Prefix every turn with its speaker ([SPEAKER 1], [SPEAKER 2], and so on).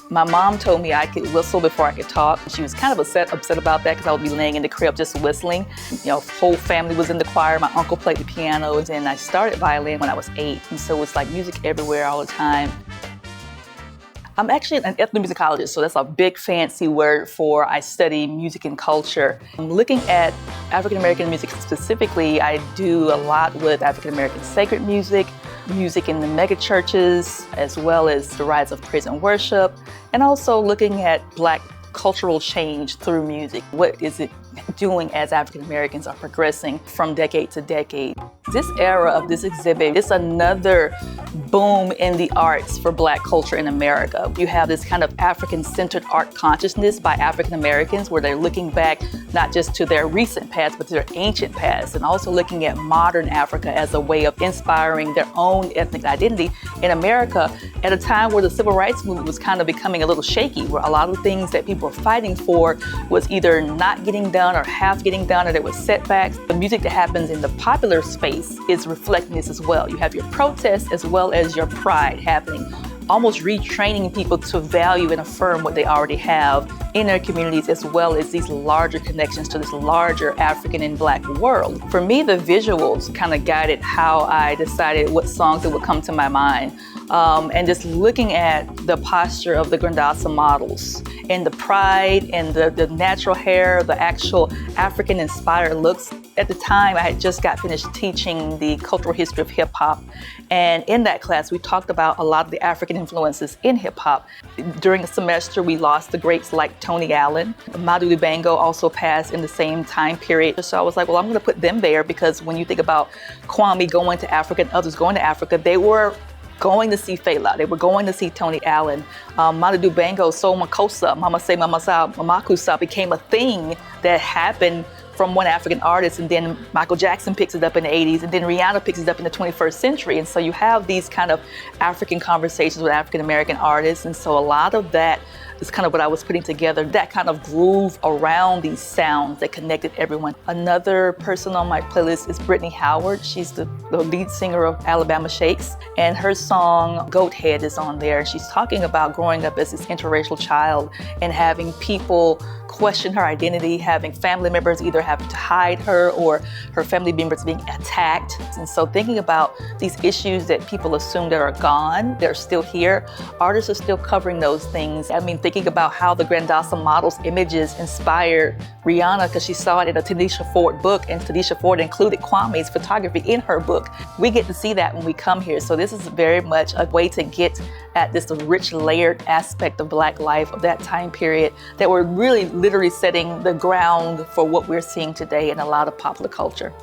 [SPEAKER 1] My mom told me I could whistle before I could talk. She was kind of upset about that because I would be laying in the crib just whistling. Whole family was in the choir. My uncle played the piano, and I started violin when I was 8. And so it's like music everywhere all the time. I'm actually an ethnomusicologist, so that's a big fancy word for I study music and culture. I'm looking at African American music specifically. I do a lot with African American sacred music in the mega churches, as well as the rise of praise and worship, and also looking at Black cultural change through music. What is it doing as African Americans are progressing from decade to decade? This era of this exhibit is another boom in the arts for Black culture in America. You have this kind of African-centered art consciousness by African Americans where they're looking back not just to their recent past, but to their ancient past, and also looking at modern Africa as a way of inspiring their own ethnic identity in America at a time where the civil rights movement was kind of becoming a little shaky, where a lot of the things that people were fighting for was either not getting done or half getting done, or there were setbacks. The music that happens in the popular space is reflecting this as well. You have your protest as well as your pride happening, almost retraining people to value and affirm what they already have in their communities, as well as these larger connections to this larger African and Black world. For me, the visuals kind of guided how I decided what songs that would come to my mind. And just looking at the posture of the Grandasa models and the pride and the natural hair, the actual African-inspired looks. At the time, I had just got finished teaching the cultural history of hip hop. And in that class, we talked about a lot of the African influences in hip hop. During the semester, we lost the greats like Tony Allen. Madu Dibango also passed in the same time period. So I was like, well, I'm gonna put them there because when you think about Kwame going to Africa and others going to Africa, they were going to see Fela, they were going to see Tony Allen. Madu Dibango, So Makosa, Mama Say Mama Sa, Mamakusa became a thing that happened from one African artist, and then Michael Jackson picks it up in the 80s, and then Rihanna picks it up in the 21st century. And so you have these kind of African conversations with African American artists, and so a lot of that is kind of what I was putting together, that kind of groove around these sounds that connected everyone. Another person on my playlist is Brittany Howard. She's the lead singer of Alabama Shakes, and her song Goat Head is on there. She's talking about growing up as this interracial child and having people question her identity, having family members either having to hide her or her family members being attacked. And so thinking about these issues that people assume that are gone, they're still here, artists are still covering those things. I mean, thinking about how the Grandasa models' images inspired Rihanna because she saw it in a Tanisha Ford book, and Tanisha Ford included Kwame's photography in her book. We get to see that when we come here. So this is very much a way to get at this rich, layered aspect of Black life of that time period that we're really literally setting the ground for what we're seeing today in a lot of popular culture.